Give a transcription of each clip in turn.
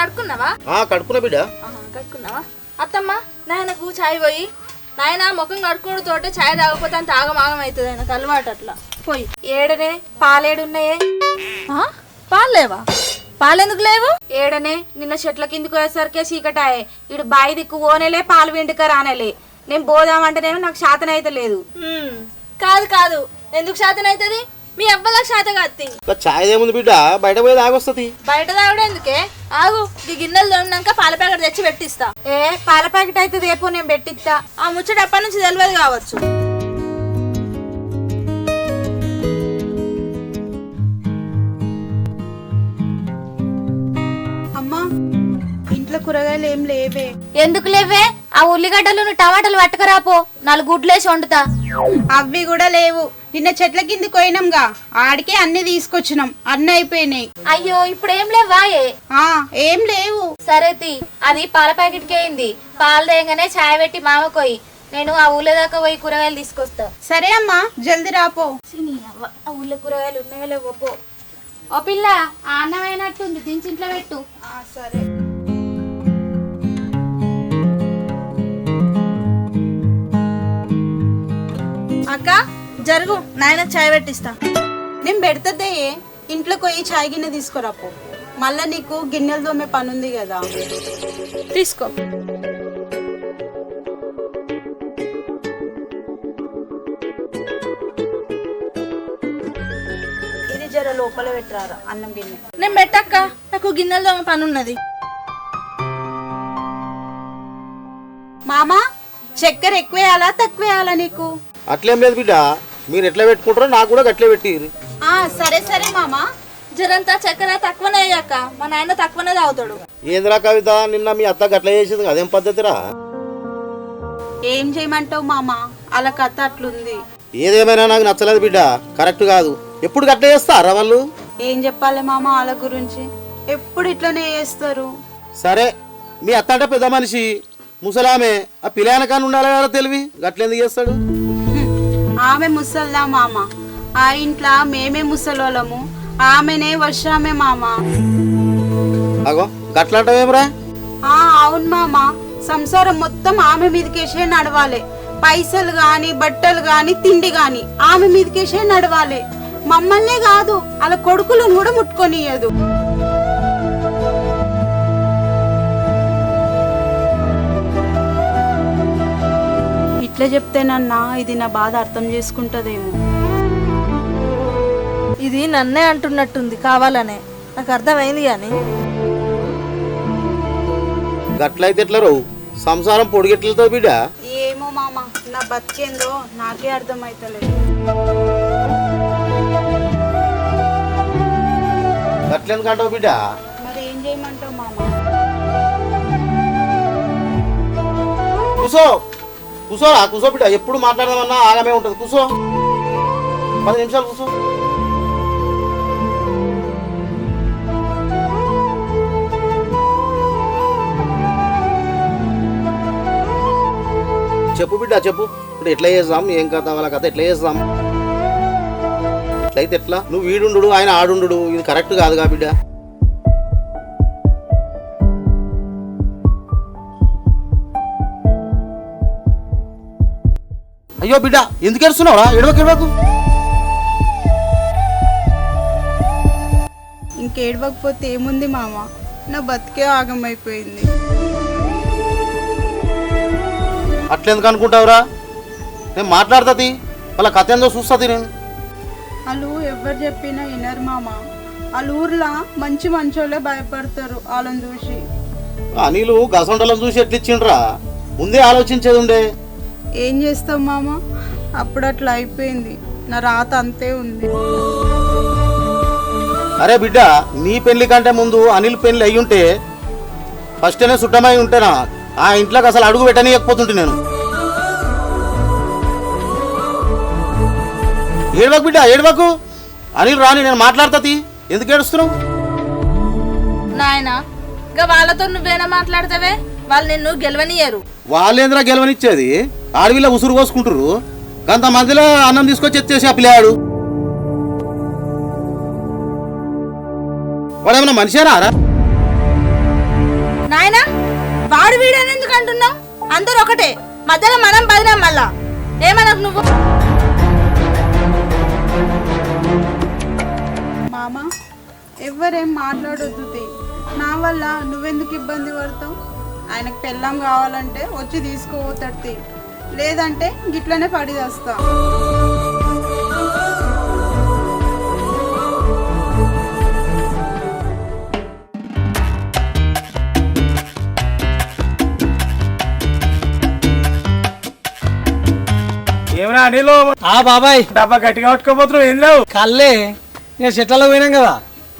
కడుక్కున్నావా? కడుక్కున్నా బిడ్డ. కడుక్కున్నావా? అత్తమ్మ నాయనకు ఛాయ్ పోయి. నాయన ముఖం కడుక్కుడు తోటే ఛాయ్ తాగకపోతే అంత ఆగమాగం అవుతుంది. ఆయనకు అలవాటు అట్లా. పోయి ఏడనే పాలేడున్నాయే? పాలు లేవా? పాలెందుకు లేవు? ఏడనే నిన్న చెట్ల కిందికి పోయేసరికే చీకటాయే. ఇడు బాయి దిక్కు ఓనేలే పాలు వెండుక రానేలే. నేను పోదామంటేనేమో నాకు శాతం అయితే లేదు. కాదు కాదు, ఎందుకు శాతం అవుతుంది? మీ అవ్వలకు శాతం కాదు. ఛాయ్ ఏముంది బిడ్డ, బయట పోయి తాగొస్తుంది. బయట తాగడం ఎందుకే? ఆగు, ఈ గిన్నెలు తోమినాక పాల ప్యాకెట్ తెచ్చి పెట్టిస్తా. పాల ప్యాకెట్ అయితే రేపు నేను పెట్టిస్తా. ఆ ముచ్చట ఎప్పటి నుంచి తెలియదు కావచ్చు. ఇంట్లో కూరగాయలు ఏం లేవే. ఎందుకు లేవే? ఆ ఉల్లిగడ్డలు టమాటాలు పట్టుకురాపో, 4 గుడ్లేసి వండుతా. అవి కూడా లేవు. నిన్న చెట్ల కిందికి పోయినాంగా, ఆడికే అన్ని తీసుకొచ్చినాం, అన్ని అయిపోయినాయి. అయ్యో, ఇప్పుడు ఏం లేవా? ఏం లేవు. సరే తీ, అది పాల ప్యాకెట్ కి అయింది. పాలు తేగానే ఛాయ్ పెట్టి మామకోయి. నేను ఆ ఊళ్ళో దాకా పోయి కూరగాయలు తీసుకొస్తా. సరే అమ్మా, జల్దీ రాపో. ఆ ఊళ్ళో కూరగాయలు ఉన్నాయో లేవో పో. ఓ పిల్ల, ఆ అన్నం అయినట్టుంది, దించి ఇంట్లో పెట్టు. సరే. అక్క జరుగు, నాయన ఛాయ్ పెట్టిస్తా. నేను పెడతదే, ఇంట్లోకి పోయి ఛాయ్ గిన్నె తీసుకురాపో. మళ్ళా నీకు గిన్నెలు తోమే పని ఉంది కదా. తీసుకో. ఇది జర లోపల పెట్టరారా అన్నం గిన్నె. నేను పెట్టక్క, నాకు గిన్నెలు తోమే పని ఉన్నది. మామా, చక్కెర ఎక్కువ వేయాలా తక్కువ వేయాలా నీకు? అట్లేం లేదు బిడ్డ, మీరు ఎట్లా పెట్టుకుంటారో నాకు కూడా అట్లే పెట్టి. సరే సరే మామా. జరంతా చక్కెర తక్కువనే అయ్యాక, మా నాయన తక్కువనే తాగుతాడు. ఏందిరా కవిత, నిన్న మీ అత్త గట్ల చేసింది, అదేం పద్ధతిరా? ఏం చేయమంటావు మామా, అలా కథ అట్లుంది. ఏదేమైనా నాకు నచ్చలేదు బిడ్డ, కరెక్ట్ కాదు. ఎప్పుడు గట్ల చేస్తారా వాళ్ళు? ఏం చెప్పాలి మామ వాళ్ళ గురించి, ఎప్పుడు ఇట్లనే చేస్తారు. సరే, మీ అత్త అంటే పెద్ద మనిషి, ముసలామె. ఆ పిల్లనకాని ఉండాలి కదా తెలివి, గట్లెందుకు చేస్తాడు? ఆమె ముసల్దా మామ, ఆ ఇంట్లో మేమే ముసలోళ్ళము, ఆమెనే వర్షామే మామ. అగో గట్లంటావేమరా? అవును మామ, సంసారం మొత్తం ఆమె మీదకేసే నడవాలి. పైసలు గాని, బట్టలు గాని, తిండి గాని ఆమె మీదకేసే నడవాలి. మమ్మల్నే కాదు, అలా కొడుకులను కూడా ముట్టుకొనియదు. ఇట్లా చెప్తేనన్నా ఇది నా బాధ అర్థం చేసుకుంటదేమో. ఇది నన్నే అంటున్నట్టుంది కావాలనే, నాకు అర్థమైంది. కానీ గట్లయితే ఎట్లా రావు, సంసారం పొడిగెట్లతో బిడ్డ. ఏమో మామ, నా బతికేందో నాకే అర్థమైతలేదు. గట్లెందుకంటావు బిడ్డ? మరి ఏం చేయమంటావు మామ? కూసో కూసోరా, కూసో బిడ్డ. ఎప్పుడు మాట్లాడదామన్నా ఆగమే ఉంటుంది. కూసో, 10 నిమిషాలు కూసో. చెప్పు బిడ్డ, చెప్పు. ఇప్పుడు ఎట్లా చేద్దాం, ఏం కథ, వాళ్ళ కథ ఎట్లా చేద్దాం? ఎట్లయితే ఎట్లా? నువ్వు వీడుండు, ఆయన ఆడుండు, ఇది కరెక్ట్ కాదుగా బిడ్డ. అయ్యో బిడ్డ, ఎందుకు ఏడుస్తున్నావురా? ఎడవకు. ఇంకేడవకపోతే ఏముంది మామ, నా బతికే ఆగమైపోయింది. అట్లెందుకు అనుకుంటావురా? నేను మాట్లాడుతుంది, వాళ్ళ కథ ఏందో చూస్తుంది. నేను వాళ్ళు ఎవరు చెప్పినా వినరు మామ. వాళ్ళ ఊర్లో మంచి మంచోళ్ళే భయపడతారు వాళ్ళని చూసి. అనిలు గసంటలను చూసి ఎట్లిచ్చిండ్రా? ముందే ఆలోచించేది ఉండే. ఏం చేస్తాం మామ, అప్పుడు అట్లా అయిపోయింది. నా రాత అంతే ఉంది. అరే బిడ్డ, నీ పెళ్లి కంటే ముందు అనిల్ పెళ్లి అయ్యుంటే ఫస్ట్నే సుట్టమై ఉంటేనా ఆ ఇంట్లోకి అసలు అడుగు పెట్టనీయకపోతుంటే నేను. ఏడవకు బిడ్డ, ఏడవకు. అనిల్ రాని, నేను మాట్లాడుతుంది. ఎందుకు ఏడుస్తున్నావు? నాయన వాళ్ళతో నువ్వేనా మాట్లాడతావే? వాళ్ళు నిన్ను గెలవనియరు. వాళ్ళేంద్రా గెలవనిచ్చేది? ఆడవిల్ల ఉసురు కోసుకుంటారు. కొంత మందిలో అన్నం తీసుకొచ్చి ఎత్తేసి ఆ పిల్లాడు. వాడేమన్నా మనిషేనా? నాయనా వాడు వీడని ఎందుకు అంటున్నావు? అందరూ ఒకటే, మధ్యలో మనం బదినాం మళ్ళా. ఏమనకు నువ్వు. మామ ఎవ్వరేం మాట్లాడొద్దు తీ. నా వల్ల నువ్వెందుకు ఇబ్బంది పడతావు? ఆయనకు పెళ్ళాం కావాలంటే వచ్చి తీసుకోపోతాడు తీ. లేదంటే గిట్లనే పడి వస్తా. ఏమరా అనిలో బాబాయ్ డబ్బా గట్టిగా పట్టుకోపోతున్నావు ఏం లేవు కళ్ళే ఇక చెట్లలో పోయినాం కదా,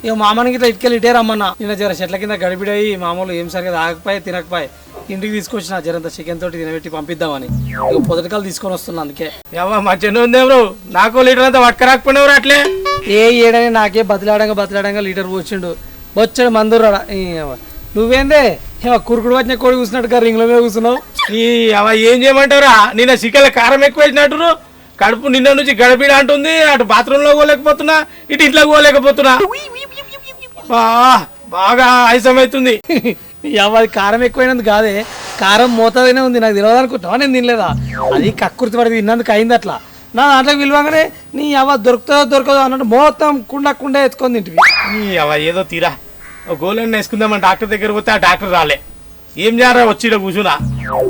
ఇక మామనికి ఇట్లా ఇటుకెళ్ళి ఇటే రమ్మన్నా. నిన్న జర చెట్ల కింద గడిపిడయి మామూలు ఏం సరిగా తాగకపోయి తినకపోయి ఇంటికి తీసుకొచ్చిన జరంత చికెన్ తోటి తినబెట్టి పంపిద్దామని ఇక పొదటికాలు తీసుకొని వస్తున్నా. అందుకే ఏమో మంచిగా ఉందేమ్రు, నాకు లీటర్ అంతా పట్టుకరాకపోయినవరు అట్లే. ఏ ఏడని నాకే బతిలాడంగా లీటర్ వచ్చిండు. వచ్చాడు మందురాడా. నువ్వేందే కురుకుడు వచ్చిన కోడి కూర్చున్నట్టుగా రింగ్ల మీద కూర్చున్నావు. ఈ అవ ఏం చేయమంటావురా, నిన్న చికెన్ కారం ఎక్కువ వేసినట్టు కడుపు నిన్న నుంచి గడిపిడ అంటుంది. అటు బాత్రూంలో పోలేకపోతున్నా, ఇటు ఇంట్లో పోలేకపోతున్నా. బాగా ఆయాసం అవుతుంది. అది కారం ఎక్కువైనందుకు కాదే, కారం మోతాదైనా ఉంది. నాకు తెలియదు అనుకుంటున్నావా? నేను తినలేదా? అది కక్కుర్తి పడి తిన్నందుకు అయింది అట్లా. నా దాంట్లోకి విలువగానే నీ అవ దొరకదో అన్నట్టు మొత్తం కుండ ఎత్తుకొని తింటివి. ఈ అవ ఏదో తీరా గోలెన్న వేసుకుందామని డాక్టర్ దగ్గర పోతే ఆ డాక్టర్ రాలే. ఏం చేయారా వచ్చి కూర్చున్నా.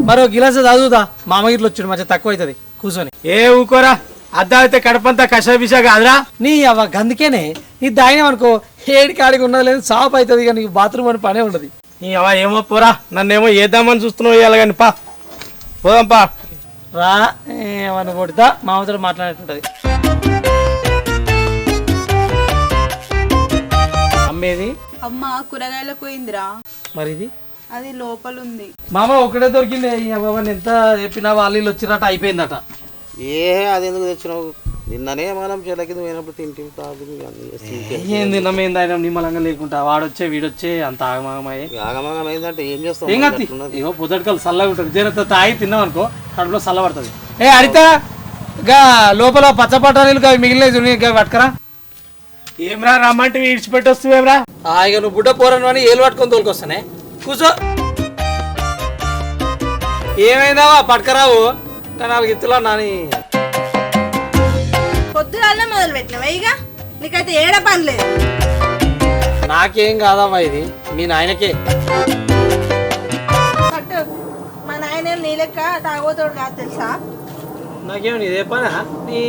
మరో గిలాస చదువుదా, మామగిట్లు వచ్చాడు మంచిగా తక్కువ అవుతుంది కూర్చొని. ఏ ఊకోరా, అద్దా అయితే కడపంతా కషాపిషా కాదురా. నీ అవ గందుకేనే ఇది దాయినామనుకో ఏడికి ఆడికి ఉన్నది లేదు, సాప్ అవుతుంది. కానీ బాత్రూమ్ అని పనే ఉండదు. నీ అవ ఏమో పోరా, నన్నేమో ఏద్దామని చూస్తున్నావు ఇవాళ కానీ పా పోదాంపా. రా ఏమన్నా కొడితే మామతో మాట్లాడేటుంటది. అమ్మేది అమ్మ కూరగాయలకు పోయిందిరా. మరి ఇది అది లోపలుంది. మామ ఒకటే దొరికింది. బాబాని ఎంత చెప్పినా వాళ్ళు వచ్చినట్టు అయిపోయిందట. అది ఎందుకు తెచ్చినావు? నిన్ననే మనం చెట్ల కింద పోయినప్పుడు తింటే తాగు ఏం తిన్నమేంది ఆయన నిమ్మలంగా లేకుండా వాడొచ్చే వీడొచ్చే అంత ఆగమాగమయ్యే. ఆగమాగం అయిందంటే ఏం చేస్తాం? ఏం కాదు, ఏవో పొద్దుటకాలు చల్లగా ఉంటుంది. జరంత తాగి తిన్నాం అనుకో కడుపులో చల్ల పడుతుంది. ఏ అడితా గా లోపల పచ్చపట్టాలు అవి మిగిలినవి పట్టుకరా. ఏమ్రా రమ్మంటే ఇడిచిపెట్టి వస్తువేమ్రా? ఇక నువ్వు బుడ్డ పోరను అని ఏలు పట్టుకొని తోలుకొస్తానే. కూర్చో. ఏమైందావా పట్టుకరావు ఇంకా 4 ఇత్తులా నాని. పొద్దుగాలనే మొదలు పెట్టినావా? ఇక నీకైతే ఏడ పని లేదు. నాకేం కాదమ్మా, ఇది మీ నాయనకే. పట్టు, మా నాయన నీ లెక్క తాగోతోడు కాదు తెలుసా. నాకేమని ఇదే పనా నీ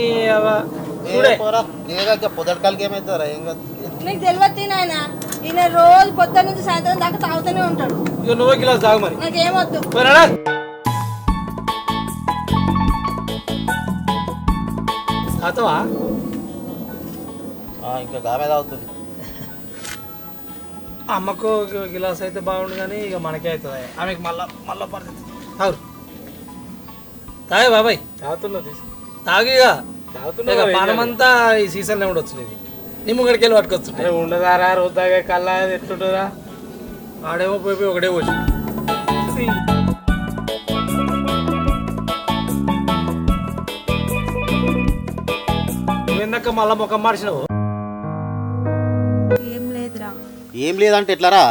పొదటికాలకి ఏమవుతారా? ఏం కాదు. నీకు తెలియదు నాయన, ఈయన రోజు పొద్దున్న నుంచి సాయంత్రం దాకా తాగుతూనే ఉంటాడు. ఇక నువ్వు గిలాస్ తాగు మరి. నాకేమొద్దు. తాతవా ఇంకా గామే తాగుతుంది. అమ్మకు గిలాస్ అయితే బాగుండు కానీ ఇక మనకే అవుతుంది. ఆమెకు మళ్ళా పరిస్థితి. తాగు తాగే బాబాయ్. తాగుతున్నది తాగిగా పానమంతా ఈ సీజన్లో ఉండొచ్చు. ఇది నీ ముంగడికి వెళ్ళి పట్టుకొచ్చు. ఉండదారా రోజు తాగే కల్లా ఎట్లుంటుందా? ఆడేమో పోయి ఒకటే వచ్చి నువ్వెందాక మళ్ళా ముఖం మార్చినావు. ఏం లేదురా. ఏం లేదంటే ఎట్లారా?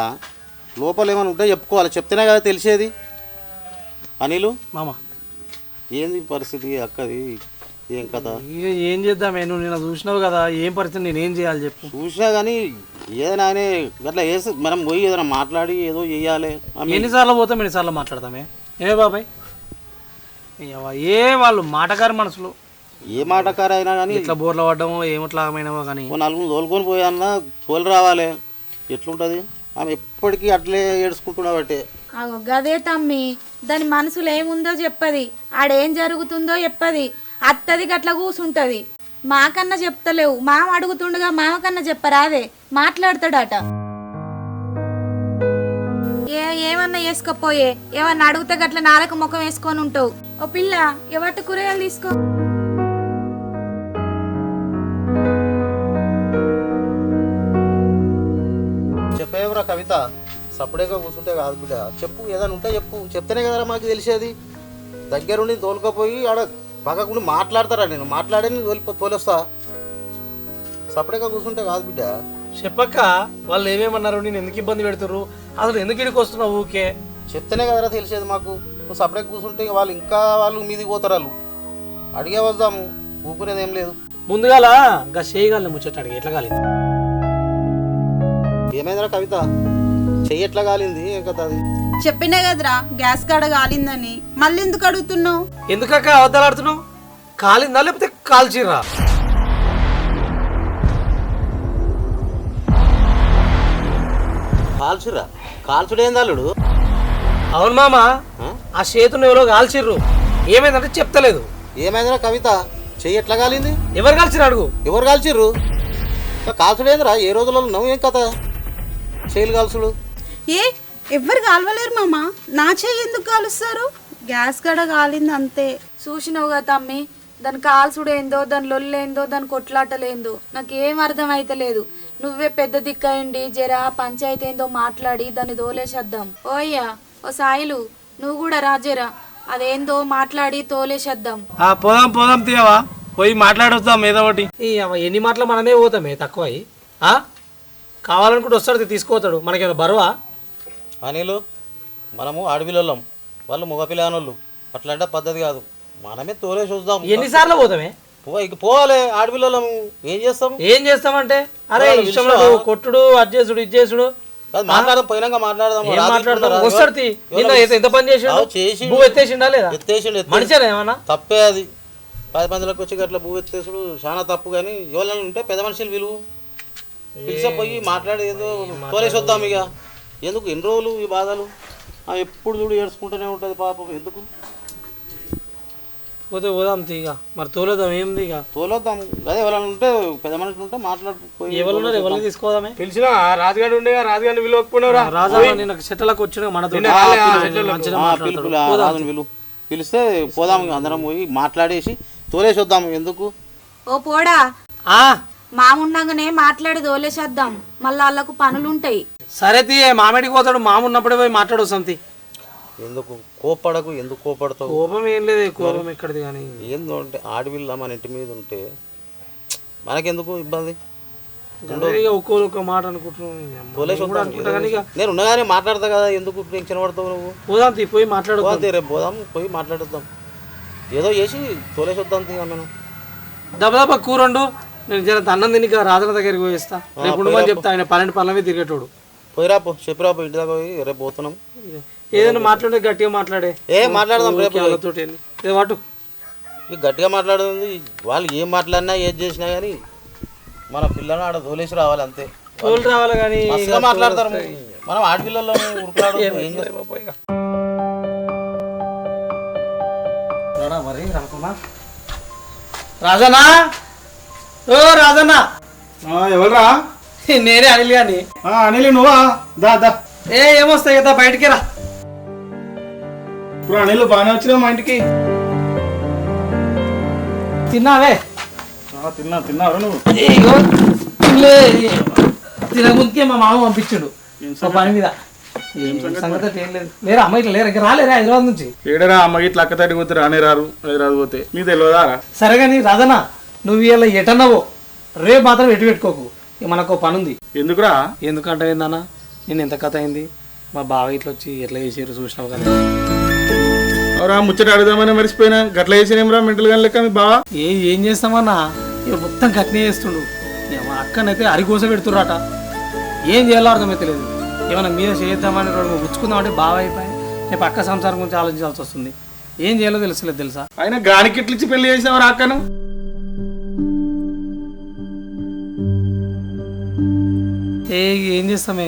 లోపల ఏమైనా ఉంటే చెప్పుకోవాలి, చెప్తేనే కదా తెలిసేది. అనిలు మామ ఏంది పరిస్థితి అక్కది? ఏం కదా? ఇక ఏం చేద్దామే, నువ్వు నిన్న చూసినావు కదా ఏం పరిస్థితి, నేనేం చేయాలి చెప్పు. చూసినా కానీ ఏదైనా ఆయనే అట్లా వేసి మనం పోయి ఏదైనా మాట్లాడి ఏదో చెయ్యాలి. ఎన్నిసార్లు పోతాం ఎన్నిసార్లు మాట్లాడతామే. ఏ బాబాయ్ ఏ వాళ్ళు మాటగారి మనసులు, ఏ మాటకారైనా కానీ ఇట్లా బోర్లు పడ్డమో ఏమిట్లాగమైనామో కానీ నలుగురు తోలుకొని పోయాన్నా తోలు రావాలి. ఎట్లుంటుంది? ఆమె ఎప్పటికీ అట్లే ఏడుచుకుంటున్నాబట్టే. గదే తమ్మి, దాని మనసులో ఏముందో చెప్పది, ఆడేం జరుగుతుందో చెప్పది. అత్తది గట్ల కూసుంటది. మాకన్నా చెప్తలేవు, మామ అడుగుతుండగా మామ కన్నా చెప్పరాదే, మాట్లాడతాడట. ఏమన్నా వేసుకోపోయే, ఏమన్నా అడిగితే గట్ల నాలుక ముఖం వేసుకొని ఉంటావు. ఓ పిల్ల ఎవట్టు కూరగాయలు తీసుకో. చెప్పేవరా కవిత, సప్పుడేగా కూర్చుంటే కాదు బిడ్డ. చెప్పు, ఏదైనా ఉంటే చెప్పు. చెప్తేనే కదరా మాకు తెలిసేది. దగ్గరుండి తోలుకపోయి ఆడ పక్కకుండా మాట్లాడతారా? నేను మాట్లాడే తోలేస్తా. సపరేట్గా కూర్చుంటే కాదు బిడ్డ. చెప్పక్క వాళ్ళు ఏమేమన్నారు, నేను ఎందుకు ఇబ్బంది పెడుతుర్రు, అసలు ఎందుకు ఇడికి వస్తున్నావు ఊకే? చెప్తేనే కదరా తెలిసేది మాకు. నువ్వు సపరేట్ కూర్చుంటే వాళ్ళు ఇంకా వాళ్ళు మీదికి పోతారు. వాళ్ళు అడిగే వద్దాము, ఊపుకునేది ఏం లేదు. ముందుగాల ఇంకా చేయగలను ముచ్చట అడిగి ఎట్లా కాలేదు? ఏమైందిరా కవిత, చెయ్యి ఎట్లా కాలింది? ఏం కదా అది? చెప్పినా కదరా గ్యాస్ కాడ కాలిందని, మళ్ళీ ఎందుకు అడుగుతున్నావు? ఎందుకక్క అబద్ధాలు ఆడుతున్నావు? కాలిందా లేకపోతే కాల్చిర్రా? కాల్చురా? కాల్చుడేంది అల్లుడు? అవును మామ, ఆ చేతుని ఎవరో కాల్చిర్రు. ఏమైందంటే చెప్తలేదు. ఏమైందిరా కవిత, చెయ్యి ఎట్లా కాలింది? ఎవరు కాల్చిర్రు అడుగు. ఎవరు కాల్చిర్రు? కాల్చుడేందిరా? ఏ రోజులలో నువ్వు ఏం కథ చెయ్యిలు కాల్చుడు? ఎవ్వరు కాలవలేరు మామ, నా చెయ్యి ఎందుకు కాలుస్తారు? గ్యాస్ కాడ కాలింది అంతే. చూసినావుగా తమ్మి, దాని కాల్సుడేందో, దాని లొల్లేందో, దాని కొట్లాటలేందో నాకేం అర్థం అయితలేదు. నువ్వే పెద్ద దిక్కయండి, జరా పంచాయతీ ఏందో మాట్లాడి దాన్ని దోలేసేద్దాం. ఓయ్యా ఓ సాయిలు, నువ్వు కూడా రాజేరా, అదేందో మాట్లాడి తోలేసేద్దాం. పోదాం పోదాం తీయవా, పోయి మాట్లాడొద్దాం ఏదో ఒకటి. ఎన్ని మాటలు మనమే పోతామే తక్కువ. కావాలనుకుంటే వస్తాడు తీసుకుపోతాడు, మనకేమైనా బరువా? అనిలు, మనము అడవిలోళ్ళం, వాళ్ళు మగపిల్లనోళ్ళు, అట్లాంటి పద్ధతి కాదు. మనమే తోలే చూద్దాం. ఎన్నిసార్లు పోతామే? పోవాలి ఆడపిల్లలం. ఏం చేస్తామంటే అరే ఇష్టం కొట్టుడు, అడ్జేసుడు, ఇచ్చేసుడు మాట్లాడదాం. పోయినాక మాట్లాడదాం. వస్తాడు. ఎంత పని చేసి భూ ఎత్తేసిండా లేదా? ఎత్తేసిండు. మనిషినా ఏమన్నా? తప్పే అది. 10 మందిలోకి వచ్చి అట్లా భూ ఎత్తేసుడు చాలా తప్పు. కానీ ఎవరైనా ఉంటే పెద్ద మనుషులు విలువ పిలిచిపోయి మాట్లాడి ఏదో తోలేసి వద్దాం. ఇక ఎందుకు ఎన్ని రోజులు ఈ బాధలు? ఎప్పుడు చూడు ఏడ్చుకుంటూనే ఉంటుంది పాపం. ఎందుకు పోతే పోదాం ఇక. మరి తోలేద్దాం ఏంది? ఇక తోలేద్దాం. అదే ఎవరైనా ఉంటే పెద్ద మనుషులు ఉంటే మాట్లాడుకోయి. ఎవరున్నారు? ఎవరిని తీసుకోదామే? తెలిసిన రాజుగాడు ఉండే, రాజుగాడిని విలువకపోయినరా? రాజా నేను చెట్లకు వచ్చిన మనతో విలువ పిలిస్తే పోదాం. అందరం పోయి మాట్లాడేసి తోలేసి వద్దాం. ఎందుకు? ఓ పోడా, మాముండగానే మాట్లాడి దోలేసేద్దాం. మళ్ళీ వాళ్ళకు పనులుంటాయి. సరే తీయ, మామిడికి పోతాడు. మామ ఉన్నప్పుడే పోయి మాట్లాడు సంతి. ఎందుకు కోపడకు? ఎందుకు కోపడతావు? కోపం ఏం లేదు. కోపం ఎక్కడిది? కానీ ఏందో అంటే ఆడపిల్ల మన ఇంటి మీద ఉంటే మనకెందుకు ఇబ్బంది? ఒక్కొక్క మాట అనుకుంటున్నాను. నేను ఉన్నగానే మాట్లాడతా కదా, ఎందుకు టెన్షన్ పడతావు నువ్వు? పోదాం తీ, పోయి మాట్లాడుకో. రేపు పోదాం, పోయి మాట్లాడుద్దాం. ఏదో చేసి తోలేసి వద్దాం తీగా. మనం దెబ్బ కూరండు. నేను జర అన్నం తిని రాజన దగ్గరికి పోయిస్తా. రేపు ఉండమని చెప్తా. ఆయన 12 పనుల మీద తిరిగేటోడు. పోయిరాపో, చెప్పిరాపో. ఇంటి దాకా పోయి రేపు పోతున్నాం. ఏదైనా మాట్లాడే గట్టిగా మాట్లాడే. మాట్లాడదాం రేపు. వాటు గట్టిగా మాట్లాడుతుంది. వాళ్ళు ఏం మాట్లాడినా ఏది చేసినా కానీ మన పిల్లని ఆడ తోలేసి రావాలి అంతే. తోలు రావాలి కానీ మాట్లాడతారు. మనం ఆడపిల్లల్లో ఉరుకులాడు. మరి రాజనా, ఓ రాజన్నా. ఎవరురా? నేనే అనిల్ గాని. అనిల్ నువ్వా? దా దా. ఏమొస్తాయి కదా, బయటికి రా. ఇప్పుడు అనిల్ బాగానే వచ్చినా మా ఇంటికి? తిన్నావే? తిన్నావు నువ్వు? తినముందుకే మా మామ పంపించాడు పని మీద. సంగతి ఏం లేదు. లేరా అమ్మ ఇట్లా లేరు, ఇంకా రాలేరా హైదరాబాద్ నుంచి? ఏడరా అమ్మ ఇట్లా అక్క తడి పోతే రానే రారు. హైదరాబాద్ పోతే నీకు తెలియదారా? సరే కానీ రాజనా, నువ్వు ఇలా ఎటన్నావో రేపు మాత్రం ఎటు పెట్టుకోకు. మనకు పని ఉంది. ఎందుకురా? ఎందుకంటే ఏందన్నా, నేను ఎంత కథ అయింది. మా బావ ఇట్లా వచ్చి ఎట్లా చేసారు చూసినావు కదా. అవరా ముచ్చట అడుగుదామని మర్చిపోయినా. గట్ల చేసినేమరా మెంటల్ గా లెక్క మీ బావ? ఏం చేస్తామన్నా, ఇక మొత్తం కట్నే చేస్తుండు. మా అక్కనైతే అరికోస పెడుతుర్రాట. ఏం చేయాలో అర్థమైతే లేదు. ఏమైనా మీద చేద్దామని రెండు ఉచ్చుకుందామంటే బావ అయిపోయి రేపు అక్క సంసారం గురించి ఆలోచించాల్సి వస్తుంది. ఏం చేయాలో తెలుసులేదు తెలుసా? ఆయన గానికిట్లు ఇచ్చి పెళ్లి చేసినవరా అక్కను? ఏం చేస్తామే,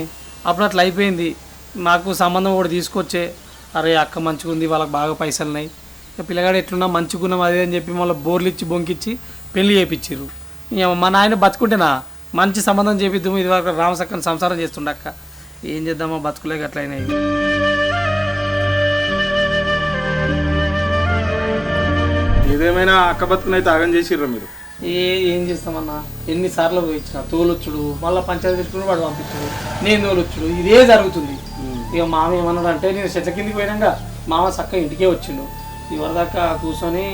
అప్పుడు అట్లా అయిపోయింది. నాకు సంబంధం కూడా తీసుకొచ్చే, అరే అక్క మంచిగా ఉంది, వాళ్ళకి బాగా పైసలు ఉన్నాయి, ఇక పిల్లగాడు ఎట్లున్నా మంచిగున్నాం అదే అని చెప్పి మళ్ళీ బోర్లు ఇచ్చి బొంకిచ్చి పెళ్లి చేయించారు. మా నాయన బతుకుంటేనా మంచి సంబంధం చేపిద్దాము. ఇది వరకు రామసక్కని సంసారం చేస్తుండే అక్క. ఏం చేద్దామో బతుకులేక అట్లయినాయి. ఏదేమైనా అక్క బతుకునైతే ఆగం చేసిర్రు మీరు. ఏం చేస్తామన్నా, ఎన్నిసార్లు పోయించిన తోలొచ్చుడు, మళ్ళీ పంచాయతీ పెట్టుకుని వాడు పంపించుడు, నేను తోలొచ్చుడు, ఇదే జరుగుతుంది. ఇక మామ ఏమన్నాడు అంటే, నేను చెట్ల కిందికి పోయినాక మామ చక్క ఇంటికే వచ్చిండు. ఇవరిదాకా కూర్చొని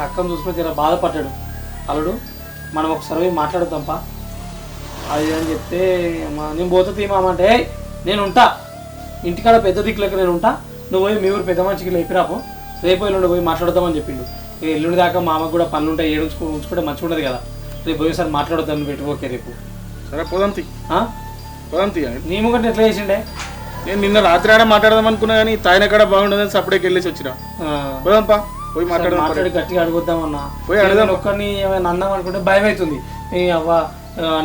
అక్కను చూసుకొని జర బాధపడ్డాడు. అల్లుడు మనం ఒకసారి మాట్లాడుతాంపా అది అని చెప్తే, నేను పోతుంది మామ అంటే నేను ఉంటా ఇంటికాడ పెద్ద దిక్కులకు నేను ఉంటా. నువ్వు పోయి మీ ఊరు పెద్ద మనిషికి లేపిరాపో, రేపు ఎల్లుండి పోయి మాట్లాడదామని చెప్పిండు. ఎల్లుండి దాకా మా అమ్మకు కూడా పనులు ఉంటాయి, ఉంచుకుంటే మంచిగా ఉండదు కదా. రేపు పోయేసారి మాట్లాడొద్దామని పెట్టుకోకే రేపు. సరే పోదాంతి పోదాంతి. నీ ముఖం ఎట్లా చేసిండే? నేను నిన్న రాత్రి ఆడ మాట్లాడదాం అనుకున్నా కానీ తాయిన కాడ బాగుండదని సపరేట్కి వెళ్ళేసి వచ్చిన. పోదాంపా పోయి మాట్లాడి గట్టిగా అడుగుద్దామన్నా. పోయి అడుగుదాం. ఒక్కరిని ఏమైనా అన్నాం అనుకుంటే భయం అవుతుంది. అవ్వ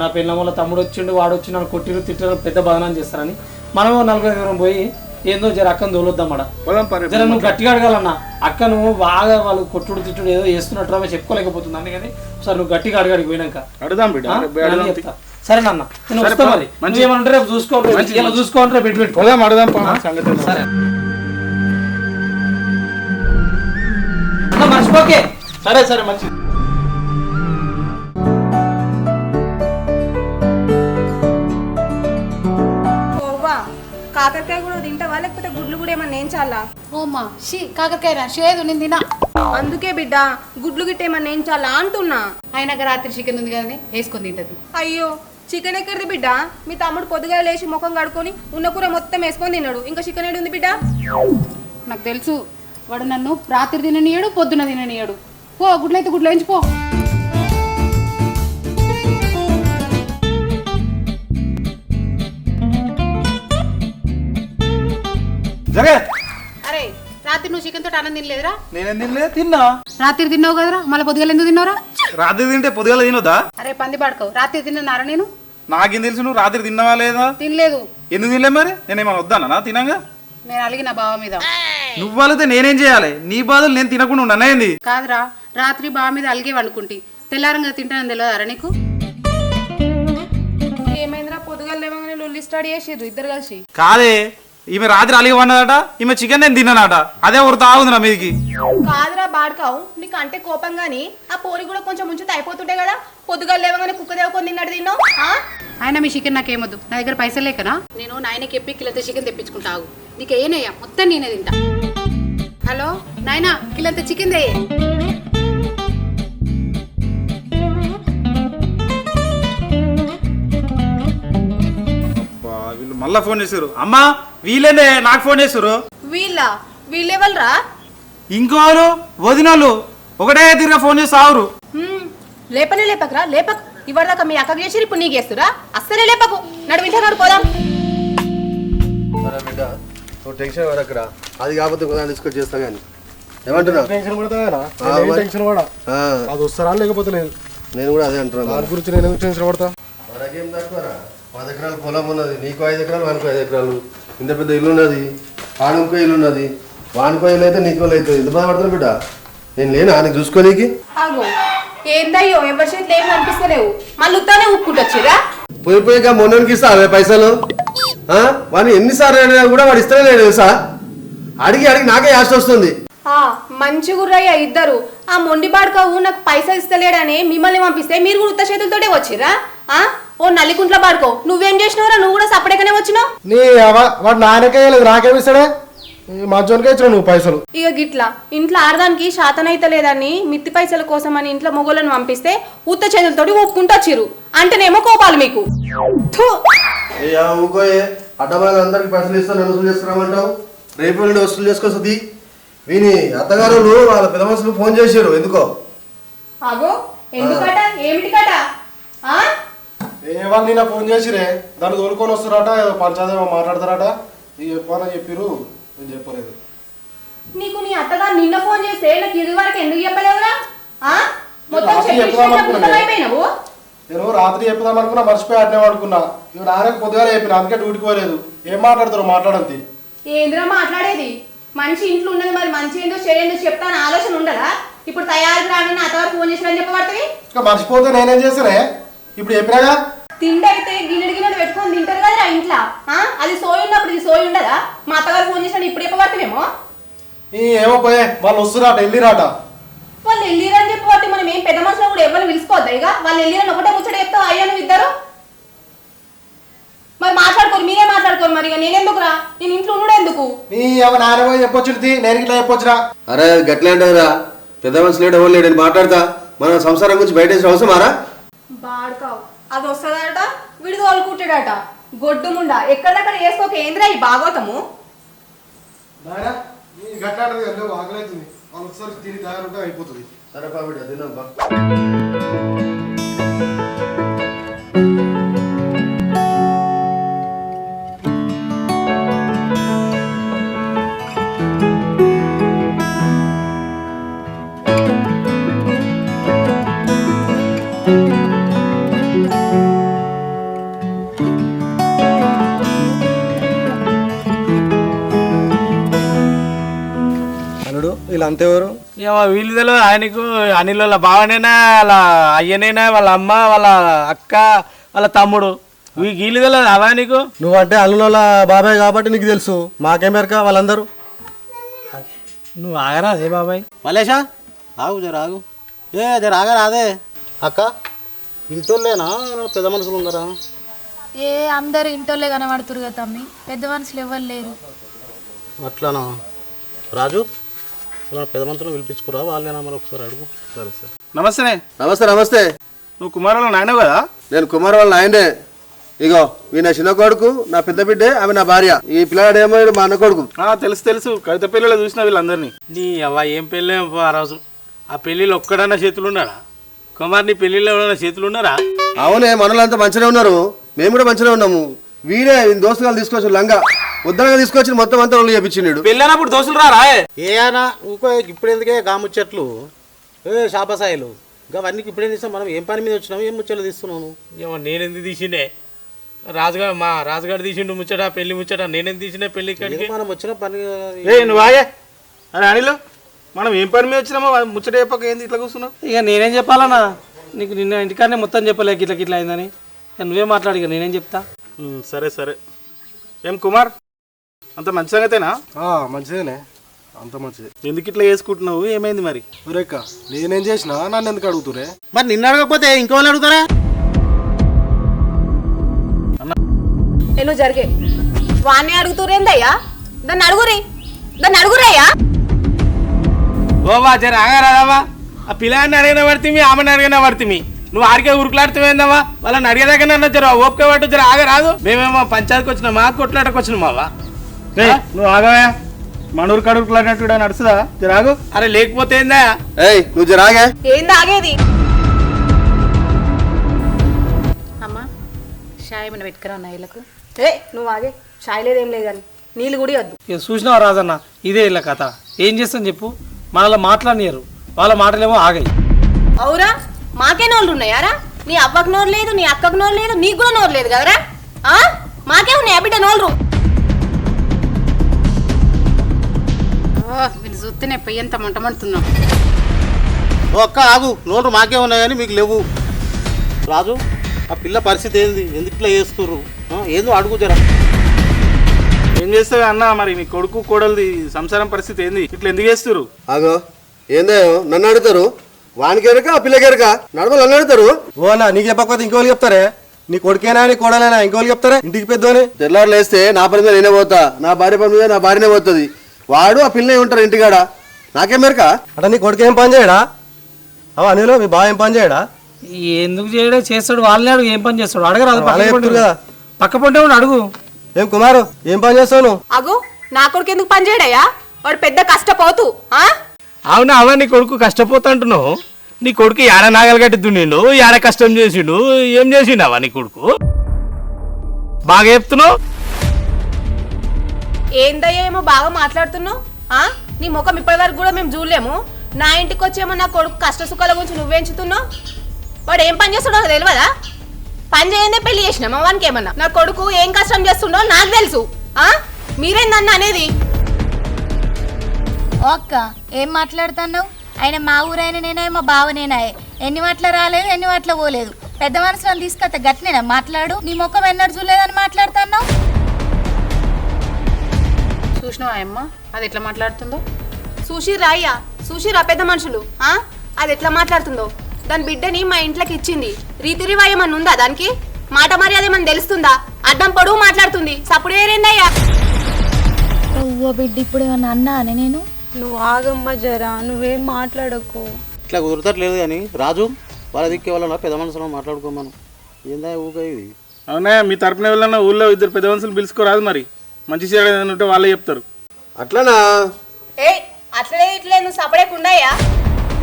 నా పిల్లల వల్ల తమ్ముడు వచ్చిండు, వాడు వచ్చి నన్ను కొట్టిరు తిట్టరు, పెద్ద బదనాన్ని చేస్తారని మనం 4 పోయి ఏందో జర అక్కను తోలొద్దాం అడ. జర నువ్వు గట్టిగా అడగాలన్నా. అక్క నువ్వు బాగా వాళ్ళు కొట్టుడు తిట్టుడు ఏదో చేస్తున్నట్టు ఆమె చెప్పుకోలేకపోతుంది. అందుకని సార్ నువ్వు గట్టిగా అడిగాడికి పోయినాక అడుగుదాం బిడ్డ. చెప్తా. సరే నాన్న నేను వస్తా మరి. మంచిగా ఏమంటే రేపు చూసుకోవాలి, ఇలా చూసుకోవాలి, రేపు పెట్టి పోదాం అడుగుదాం సంగతి. సరే మర్చిపోకే. సరే సరే మంచిది. కాకరకాయ కూడా తింటావా లేకపోతే గుడ్లు కూడా ఏమన్నా వేయించాలా? ఓమ్మా కాకరకాయ షేదు నేను తినా. అందుకే బిడ్డ గుడ్లు గిట్ట ఏమన్నా వేయించాలా అంటున్నా. అయినాక రాత్రి చికెన్ ఉంది కదా వేసుకొని తింటది. అయ్యో చికెన్ ఎక్కడిది బిడ్డ? మీ తమ్ముడు పొద్దుగా లేచి ముఖం కడుక్కొని ఉన్న కూర మొత్తం వేసుకొని తిన్నాడు, ఇంకా చికెన్ ఏడు ఉంది బిడ్డ? నాకు తెలుసు, వాడు నన్ను రాత్రి తిననీయడు, పొద్దున తిననీయడు. పో గుడ్లు అయితే గుడ్లు వేయించిపో. అరే రాత్రి నువ్వు చికెన్ తోటి అన్నం తినలేదురా? నేనేం తినలేదు, తిన్నా. రాత్రి తిన్నావు కదరా, మళ్ళీ పొద్దుగాల ఎందుకు తిన్నావురా? రాత్రి తింటే పొద్దుగాల తినొద్దా? అరే పంది పడుకోవు, రాత్రి తిన్నారా నేను? నాకేం తెలుసు నువ్వు రాత్రి తిన్నావా లేదా? తినలేదు. ఎందుకు తినలే మరి? నేనేమన్నా వద్దానా తినంగా? నేను అలిగిన బావ మీద. నువ్వు అలిగితే నేనేం చేయాలి? నీ బాధలు నేను తినకుండా ఉన్నానేంది? కాదురా, రాత్రి బావ మీద అలిగేవి అనుకుంటి, తెల్లారంగా తింటానని తెలియదారా నీకు? ఏమైందిరా పొద్దుగా లేవగానే లొల్లి స్టార్ట్ చేసిర్రు ఇద్దరు కలిసి? కాదే, ఈమె రాత్రి అలిగమన్నదట, ఈమె చికెన్ నేను తిన్నానట. అదే ఒక తాగుంది నా మీదకి. కాదురా బాడ్కావు, నీకు అంటే కోపం గానీ ఆ పోరి కూడా కొంచెం ముంచితే అయిపోతుంటే కదా. పొద్దుగా లేవగానే కుక్క దేవకొని తిన్నాడు తిన్నావు. ఆయన మీ చికెన్ నాకేమొద్దు, నా దగ్గర పైసలు లేకనా? నేను నాయనకి చెప్పి కిలోతో చికెన్ తెప్పించుకుంటావు. నీకు ఏనయ్యా మొత్తం నేనే తింటా. హలో నాయనా, కిలోంత చికెన్ దే. వీళ్ళు మళ్ళా ఫోన్ చేశారు. అమ్మా వీళ్ళేనే నాకు ఫోన్ చేశారు. వీళ్ళెవల్రా? ఇంకోరు వదినోళ్ళు ఒకటే తిరిగా ఫోన్ చేసి ఆవురు. లేపనే లేపకరా, లేపకు. ఇవాళదాకా మీ అక్కకి చేసి ఇప్పుడు నీకు చేస్తురా? అస్సలే లేపకు. నడు వింటే నడుకోదాం. బిడ్డ నువ్వు టెన్షన్ పడకరా, అది కాకపోతే కూడా తీసుకొచ్చి చేస్తా కానీ. ఏమంటున్నా? టెన్షన్ పడతా, అది వస్తారా లేకపోతే లేదు. నేను కూడా అదే అంటున్నా. దాని గురించి నేను ఎందుకు టెన్షన్ పడతా? మనకేం తక్కువరా, 10 ఎకరాలు పొలం ఉన్నది, నీకు 5 ఎకరాలు, వానికో 5 ఎకరాలు. ఇంత పెద్ద ఇల్లు ఉన్నది, వానికో ఇల్లు ఉన్నది. వానికో ఇల్లు అయితే నీకు అవుతుంది. ఎంత బాధపడుతున్నా బిడ్డ? నేను లేనా నీకు చూసుకోనీకి? ఏందయ్యో ఎవరి చేతులు ఏమి అనిపిస్తలేవు, మళ్ళీ ఉత్తానే ఊపుకుంటొచ్చిరా? పోయిపోయాక మొన్నకి ఇస్తా అవే పైసలు. వాడిని ఎన్నిసార్లు అడిగినా కూడా వాడు ఇస్తలే లేదు తెలుసా. అడిగి అడిగి నాకే యాస్ట్ వస్తుంది. మంచి గుర్రయ్య ఇద్దరు. ఆ మొండి బాడుకావు నాకు పైసలు ఇస్తలేడని మిమ్మల్ని పంపిస్తే మీరు కూడా ఉత్త చేతులతోటే వచ్చిరా? ఓ నల్లికుంట్ల బాడుకో, నువ్వేం చేసినవరా? నువ్వు కూడా సపరేట్గానే వచ్చినావు. నీ వాడు నాయనకే లేదు, నాకేమిస్తాడే? మంచోనికే ఇచ్చిన నువ్వు పైసలు. ఇక గిట్లా ఇంట్లో ఆడదానికి శాతనైతే లేదని మిత్తి పైసల కోసం అని ఇంట్లో మొగోళ్ళను పంపిస్తే ఉత్త చేతులతోటి ఒప్పుకుంటూ వచ్చిర్రు. అంటేనేమో కోపాలు మీకు. ఊకోయే అడ్డమైన అందరికి పైసలు ఇస్తాను వసూలు చేసుకురామంటావు. రేపు నుండి వసూలు చేసుకొస్తుంది. వీని అత్తగారు వాళ్ళ పెద్ద మనుషులు ఫోన్ చేశారు. ఎందుకో అగో ఎందుకట? ఏమిటి కట? ఏమని నిన్న ఫోన్ చేసిరే, దాన్ని తోలుకొని వస్తారట, పంచాయతీ మాట్లాడతారట. ఇక చెప్పాలని చెప్పిరు, నేను చెప్పలేదు. నీకు నీ అత్తగారు నిన్న ఫోన్ చేస్తే నాకు ఇది వరకు ఎందుకు చెప్పలేవురా? మొత్తం అయిపోయినావు. నేను రాత్రి చెప్పుదాం అనుకున్నా, మర్చిపోయి అడ్డే అనుకున్నా. ఇక నాన్నకి పొద్దుగా చెప్పిన, అందుకే డ్యూటీకి పోలేదు. ఏం మాట్లాడతారు? మాట్లాడంతి ఏంద్రా మాట్లాడేది? మనిషి ఇంట్లో ఉన్నది, మరి మంచి ఏందో చేయందో చెప్తాను ఆలోచన ఉండదా? ఇప్పుడు తయారు రాని అత్తగారు ఫోన్ చేసిన చెప్పబడుతుంది. ఇంకా మర్చిపోతే నేనేం చేస్తానే? ఇప్పుడు చెప్పినాగా. తిండి అయితే గిన్నెడు గిన్నెడు పెట్టుకొని తింటారు కదా ఇంట్లో. అది సోయి ఉన్నప్పుడు ఇది సోయి ఉండదా? మా అత్తగారు ఫోన్ చేసిన ఇప్పుడు చెప్పబడుతుందేమో. ఏమో పోయే, వాళ్ళు వస్తురాట, వెళ్ళిరాట. వాళ్ళు వెళ్ళిరని చెప్పబట్టి మనం ఏం పెద్ద మనుషులు కూడా ఎవరు పిలుచుకోవద్దా? ఇక వాళ్ళు వెళ్ళిరని ఒకటే ముచ్చట చెప్తావు అయ్యా నువ్వు ఇద్దరు. మరి మాట్లాడుకోరు, మీరే మాట్లాడుకోరు. మరి నేనెందుకురా? నేను ఇంట్లో ఉండడు ఎందుకు? నీ నాన్న పోయి చెప్పొచ్చుది, నేను ఇట్లా చెప్పొచ్చురా. అరే గట్లే అంటారా? పెద్ద మనుషులు లేడు, ఎవరు లేడని మాట్లాడతా. మన సంసారం గురించి బయట అవసరమారా? బాడుకావు అది వస్తుందట, వీడి తోలుకుంటాడట. గొడ్డుముండా ఎక్కడక్కడ వేసుకోక ఏంద్రా ఈ భాగవతము. నాయనా నీ గట్లాడదు కదా ఆకలైతుంది వాళ్ళు ఒకసారి తిరిగి తయారుంటే అయిపోతుంది. సరే బాబు తిన్నాం బా. అల్లుడు వీళ్ళంతా ఎవరు? వీళ్ళు తెలియదు ఆయనకు అనిల్ వాళ్ళ బావనైనా వాళ్ళ అయ్యనైనా వాళ్ళ అమ్మ వాళ్ళ అక్క వాళ్ళ తమ్ముడు వీళ్ళు తెలియదు అవా నీకు? నువ్వంటే అల్లుల బాబాయ్ కాబట్టి నీకు తెలుసు, మాకేం మెరక వాళ్ళందరూ. నువ్వు ఆగరా అదే బాబాయ్. మలేషా ఆగు జర ఆగు. జర ఆగా రాదే. అక్క ఇంటోళ్ళేనా పెద్ద మనుషులు ఉన్నారా? ఏ అందరు ఇంటోళ్ళే కనబడుతురు కదా తమ్మి, పెద్ద మనుషులు ఎవరు లేరు. అట్లానా రాజు? పెద్ద మనుషులు పిలిపించుకురా, వాళ్ళేనా మనం ఒకసారి అడుగు. సరే సార్. నమస్తే. నమస్తే నమస్తే. నువ్వు కుమార్ వాళ్ళ నాయన కదా? నేను కుమార్ వాళ్ళ నాయనే. ఇగో ఈ నా చిన్న కొడుకు, నా పెద్ద బిడ్డే, ఆమె నా భార్య. ఈ పిల్లాడేమో మా అన్న కొడుకు. తెలుసు తెలుసు, కవిత పెళ్ళిలో చూసిన వీళ్ళందరినీ. నీ అవ్వ ఏం పెళ్ళి ఆ రోజు? ఆ పెళ్ళిలో ఒక్కడన్నా చేతులు ఉన్నారా? కుమార్ నీ పెళ్ళిలో ఎవరైనా చేతులు ఉన్నారా? అవునే, మనలంతా మంచిగా ఉన్నారు, మేము కూడా మంచిగా ఉన్నాము. వీడే దోస్తుగాలు తీసుకొచ్చి లంగా ఉద్దరంగా తీసుకొచ్చి మొత్తం అంతా వాళ్ళు చెప్పించిండు. పెళ్ళినప్పుడు దోస్తులు రారా? ఏనా ఊకో ఇప్పుడు ఎందుకే గాముచ్చట్లు శాపసాయిలు అవన్నీ ఇప్పుడు ఏం తీస్తాం? మనం ఏం పని మీద వచ్చినాము, ఏం ముచ్చట్లు తీస్తున్నాను? ఏమో నేనెందుకు తీసిండే? రాజుగారు మా రాజుగారు తీసిండు ముచ్చట, పెళ్లి ముచ్చట. నేనెందుకు తీసిండే పెళ్లి ఇక్కడికి? మనం వచ్చిన పని. నువ్వు ఆగే. అరే అనిల్, మనం ఏం పని మీద వచ్చినామో ముచ్చట చెప్పక ఏంది ఇట్లా కూర్చున్నావు? ఇక నేనేం చెప్పాలన్నా, నీకు నిన్న ఇంటికాడనే మొత్తం చెప్పలేక ఇట్లా ఇట్లా అయిందని. ఇక నువ్వే మాట్లాడి, ఇక నేనేం చెప్తా. సరే సరే. ఏం కుమార్, అంత మంచి సంగతేనా? మంచిదేనే, అంత మంచిదే. ఎందుకు ఇట్లా వేసుకుంటున్నావు? ఏమైంది మరి? ఒరేక్క నేనేం చేసినా నన్ను ఎందుకు అడుగుతురే? మరి నిన్ను అడగకపోతే ఇంకో వాళ్ళు అడుగుతారా? నువ్వు జరిగే వాణ్ణి అడుగుతురేందయ్యా? దాన్ని అడుగురయ్యా. ఓవా జర ఆగారావా? ఆ పిల్లాన్ని అడిగిన పడితే ఆమెను అడిగిన పడితే నువ్వు ఆడికే ఉరుకులాడుతావేందమ్మా? వాళ్ళని అడిగేదాకా జర ఓపిక పట్టు, జర ఆగరాదు. మేమేమో పంచాయతీకి వచ్చినామా, కొట్లాటకు వచ్చినామావా? నువ్వు ఆగవా? మనూరు కడుకులాడినట్టు నడుస్తుందా? జరాగు. అరే లేకపోతే ఏందా? ఏయ్ నువ్వు జరాగే. ఏంది ఆగేది? అమ్మా షాయ్ ఏమైనా పెట్టుకురా నాయలకు? నువ్వు ఆగే, చాయ్ లేదేం లేదు కానీ నీళ్ళు కూడా వద్దు. ఇక చూసినావా రాజన్న, ఇదే ఇలా కథ. ఏం చేస్తాను చెప్పు? మనలో మాట్లాడినారు, వాళ్ళ మాటలేమో ఆగాయి. అవురా, మాకే నోళ్ళు ఉన్నాయారా? నీ అవ్వకు నోరు లేదు, నీ అక్కకు నోరు లేదు, నీకు కూడా నోరు లేదు కదరా? మాకే ఉన్నాయి బిడ్డ నోళ్ళు. వీళ్ళు చూస్తేనే పొయ్యి ఎంత మంటమంటున్నాం. ఒక్క ఆగు, నోటు మాకే ఉన్నాయి కానీ మీకు లేవు. రాజు ఆ పిల్ల పరిస్థితి ఏంది? ఎందుకు ఇట్లా చేస్తుర్రు? ఏందో అడుగు జర. ఏం చేస్తావే అన్న, మరి నీ కొడుకు కోడలిది సంసారం పరిస్థితి ఏంది? ఇట్లా ఎందుకు చేస్తుర్రు? ఆగో ఏందో నన్ను అడుగుతారు, వానికి ఎరక ఆ పిల్లకి ఎరక, నడవలు నన్ను అడుగుతారు. ఓ అన్న నీకు చెప్పకపోతే ఇంకోళ్ళు చెప్తారే? నీ కొడుకేనా నీ కోడలేనా ఇంకోళ్ళు చెప్తారా? ఇంటికి పెద్దోని తెల్లారులు వేస్తే నా పని మీద నేనే పోతా, నా భార్య పని మీద నా భార్యనే పోతుంది. వాడు ఆ పిల్లనే ఉంటారు ఇంటికాడ, నాకేం మెరక? అంటే నీ కొడుకు ఏం పని చేయడా? అవా నీలో మీ బావ ఏం పని చేయడా? ఎందుకు చేయడం? చేస్తాడు, వాళ్ళని అడుగు ఏం పని చేస్తాడు. అడగరాదు, కదా పక్క పొంటే అడుగు. ఏం కుమారు ఏం పని చేస్తావు నువ్వు? అగు నా కొడుకు ఎందుకు పని చేయడయ్యా? వాడు పెద్ద కష్టపోతూ. అవునా అవ్వ, నీ కొడుకు కష్టపోతుంటున్నావు. నీ కొడుకు ఏడ నాగలు కట్టిద్దుండు, ఏడ కష్టం చేసిండు, ఏం చేసిండవా నీ కొడుకు? బాగా చెప్తున్నావు. ఏందయ్యా ఏమో బాగా మాట్లాడుతున్నావు. నీ ముఖం ఇప్పటి వరకు కూడా మేము చూడలేము. నా ఇంటికి వచ్చేమో నా కొడుకు కష్ట సుఖాల గురించి నువ్వేంచుతున్నావు. వాడు ఏం పని చేస్తాడో నాకు తెలియదా? పని చేయందే పెళ్లి చేసినామా వానికి ఏమన్నా? నా కొడుకు ఏం కష్టం చేస్తుండో నాకు తెలుసు. మీరేందన్న అనేది? అక్క ఏం మాట్లాడుతున్నావు? ఆయన మా ఊరైన నేనే, మా బావనేనాయే. ఎన్ని వాట్ల రాలేదు, ఎన్ని వాట్ల పోలేదు. పెద్ద మనసులను తీసుకొస్తే గట్టినేనా మాట్లాడు? నీ ముఖం ఎన్నడూ చూడలేదని మాట్లాడుతున్నావు. చూసినావా అమ్మ అది ఎట్లా మాట్లాడుతుందో? చూసిరా అయ్యా, చూసిరా పెద్ద మనుషులు అది ఎట్లా మాట్లాడుతుందో. దాని బిడ్డని మా ఇంట్లోకి ఇచ్చింది. రీతి రివాయం అని ఉందా దానికి? మాట మర్యాద ఏమని తెలుస్తుందా? అడ్డం పొడుగు మాట్లాడుతుంది. సప్పుడు ఏరేందయ్యా? బిడ్డ ఇప్పుడు ఏమన్నా అన్నా అని నేను? నువ్వు ఆగమ్మ జరా, నువ్వేం మాట్లాడకు. ఇట్లా కుదరతట్లేదు కానీ రాజు వాళ్ళ దిక్కే వాళ్ళ పెద్ద మనసులో మాట్లాడుకోమను. ఏందా ఊగా ఇది? అవునా మీ తరపున వెళ్ళిన ఊళ్ళో ఇద్దరు పెద్ద మనుషులు పిలుచుకోరాదు మరి మంచి చేయడం ఏదైనా ఉంటే వాళ్ళే చెప్తారు. అట్లనా? ఏ అట్లే ఇట్లే నువ్వు సపడేకుండాయ్యా.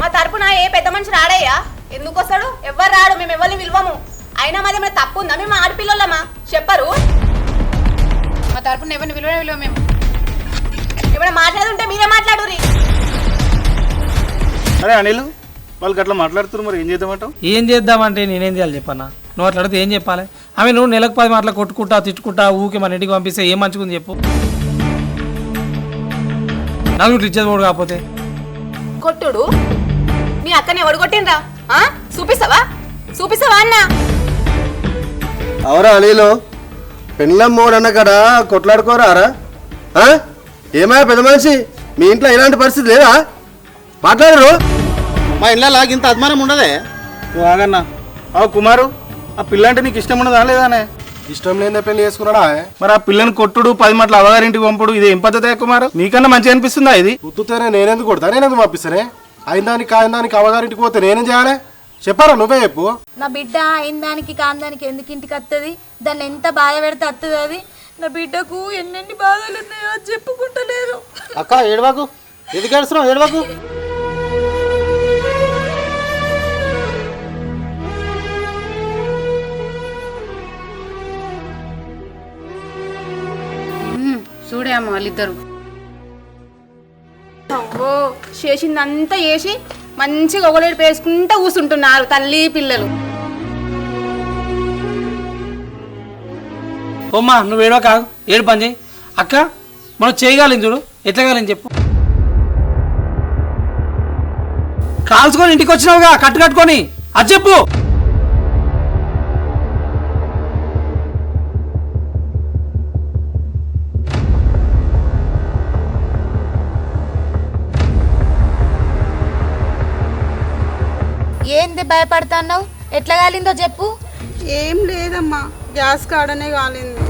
మా తరపున ఏ పెద్ద మనిషి రాడయ్యా. ఎందుకు వస్తాడు? ఎవ్వరు రాడు. మేము ఎవరిని విలువము. అయినా మాది ఏమైనా తప్పు ఉందా? మేము ఆడపిల్లలమా చెప్పరు? మా తరపున ఎవరిని విలువ మేము. ఏమైనా మాట్లాడుతుంటే మీరే మాట్లాడురి. అరే అనిల్ వాళ్ళకి అట్లా మాట్లాడుతున్నారు, మరి ఏం చేద్దామంటావు? ఏం చేద్దామంటే నేనేం చేయాలి చెప్పన్నా? నువ్వు అట్లా అడిగితే ఏం చెప్పాలి? ఆమె నువ్వు నెలకు 10 మాటలు కొట్టుకుంటా తిట్టుకుంటా ఊకే మన ఇంటికి పంపిస్తే ఏం మంచిగుంది చెప్పు? నలుగురు ఇచ్చేది కూడా కాకపోతే కొట్టుడు మీ అక్కని ఎవడు కొట్టిండ్రా? చూపిస్తావా అన్న? అవరా అలీలో పెళ్ళం మోడన్న కదా కొట్లాడుకోరారా? ఏమయ్యా పెద్ద మనిషి, మీ ఇంట్లో ఇలాంటి పరిస్థితి లేదా? మాట్లాడరు. మా ఇంట్లో ఇంత అభిమానం ఉండదే. నువ్వు ఆగన్నా. అవు కుమారు, ఆ పిల్ల అంటే నీకు ఇష్టం ఉన్నదా లేదానే? ఇష్టం లేదే పెళ్లి చేసుకున్నాడా? మరి ఆ పిల్లని కొట్టుడు 10 మాటలు అవగారింటికి పంపుడు ఇది ఏం పద్ధతే కుమారు? నీకన్నా మంచిగా అనిపిస్తుందా ఇది? ఉత్తుతేనే నేనెందుకు కొడతా? నేనెందుకు పంపిస్తానే? అయిన దానికి అవగారింటికి పోతే నేనేం చేయాలి చెప్పారా? నువ్వే చెప్పు. నా బిడ్డ అయిన దానికి కాని దానికి ఎందుకు ఇంటికి వస్తుంది? దాన్ని ఎంత బాధ పెడితే వస్తుంది అది. నా బిడ్డకు ఎన్నెన్ని బాధలు ఉన్నాయో చెప్పుకుంటలేదు. అక్క ఏడవాకు, ఎందుకు ఏడుస్తున్నావు? ఏడవాకు. చూడే అమ్మ వాళ్ళిద్దరు ఓ చేసిందంతా చేసి మంచిగా ఒకలేడు పేసుకుంటూ కూర్చుంటున్నారు తల్లి పిల్లలు. ఓమ్మా నువ్వు ఏడో కాదు, ఏడు పని చేయి. అక్క మనం చేయగలింది చూడు, ఎట్లా కాలని చెప్పు. కాల్చుకొని ఇంటికి వచ్చినావుగా కట్టుకొని అది చెప్పు. ఏంది భయపడతాన్నావు? ఎట్లా కాలిందో చెప్పు. ఏం లేదమ్మా, గ్యాస్ కాడనే కాలింది.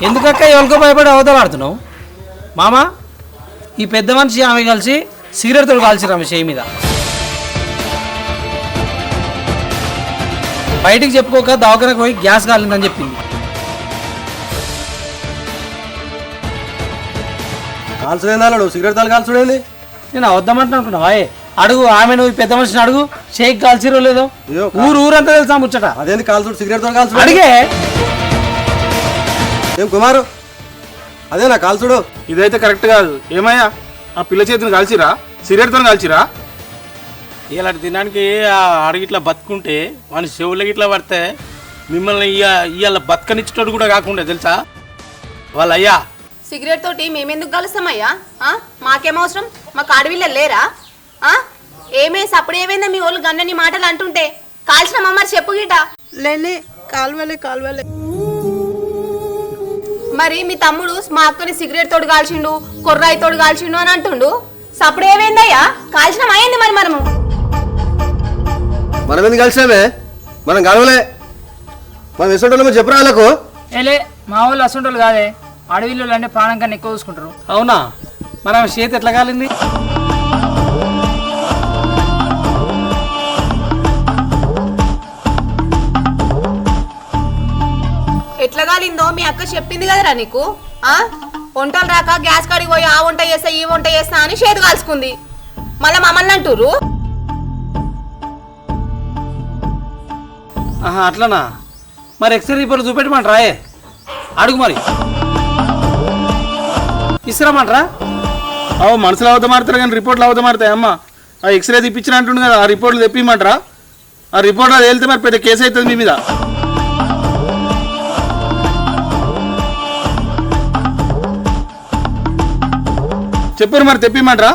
ఎందుకక్క ఎవరికో భయపడి అవతలాడుతున్నావు? మామ ఈ పెద్ద మనిషి ఆమె కలిసి సిగరెట్తో కాల్చిరు ఆమె చేయి మీద. బయటికి చెప్పుకోక దవాఖానకు పోయి గ్యాస్ కాలిందని చెప్పింది. కాల్చుడేందాడు సిగరెట్ తాలు కాల్చుడేంది? నేను అవద్దామంటున్నా అనుకున్నావా? అడుగు ఆమె, నువ్వు పెద్ద మనిషిని అడుగు, షేక్ కాల్చిరో లేదో. ఊరంతా తెలుసా ముచ్చట. అదేంది కాల్చుడు? సిగరెట్ తో కాల్చుడు అడిగే. ఏం కుమారు, అదేనా కాల్చుడు? ఇదైతే కరెక్ట్ కాదు. ఏమయ్యా ఆ పిల్ల చేతిని కాల్చిరా? సిగరెట్తో కాల్చిరా? ఇలాంటి తినడానికి అడిగిట్లా బతుకుంటే మన చెవులకి ఇట్లా పడితే మిమ్మల్ని ఇవాళ బతకనిచ్చేటోడు కూడా కాకుండా తెలుసా వాళ్ళ అయ్యా. సిగరెట్ తోటి మేమెందుకు కలుస్తామయ్యా? మాకేం అవసరం? మాకు ఆడవిల్ల లేరా? ఏమే సప్పుడు ఏమైందా మీ వాళ్ళు గన్నని మాటలు అంటుంటే? కాల్చిన మమ్మల్ని చెప్పు గిట. లేలే కాల్వలే. మరి మీ తమ్ముడు మా అక్కని సిగరెట్ తోడు కాల్చిండు, కొర్రాయి తోడు కాల్చిండు అని అంటుండు. సప్పుడు ఏమైందయ్యా? కాల్చిన అయింది మరి మనము. మనం ఎందుకు కలిసినామే? మనం కలవలే. మనం ఎసంటోళ్ళమో చెప్పరా వాళ్ళకు? ఏలే మా వాళ్ళు అసంటోళ్ళు కాదే, అడవిలో అంటే ప్రాణం కన్నా ఎక్కువ చూసుకుంటారు. అవునా? మరి ఆమె చేతి ఎట్లా కాలింది? ఎట్లా కాలిందో మీ అక్క చెప్పింది కదరా నీకు. వంటలు రాక గ్యాస్ కాడికి పోయి ఆ వంట చేస్తా ఈ వంట చేస్తా అని చేతి కాల్చుకుంది. మళ్ళీ మమ్మల్ని అంటుర్రు. అట్లనా? మరి ఎక్స్రే రిపోర్ట్ చూపెట్టమంటారా? అడుగు మరి ఇస్తామంటారా? మనసులో అవుతా మారుతారు కానీ రిపోర్ట్లు అవుతా మారుతాయి అమ్మ. ఆ ఎక్స్రే తెప్పించిన అంటుండు కదా, ఆ రిపోర్ట్లు తెప్పిమంటారా? ఆ రిపోర్ట్ అది వెళ్తే మరి పెద్ద కేసు అవుతుంది మీ మీద. చెప్పారు మరి తెప్పిమంటారా?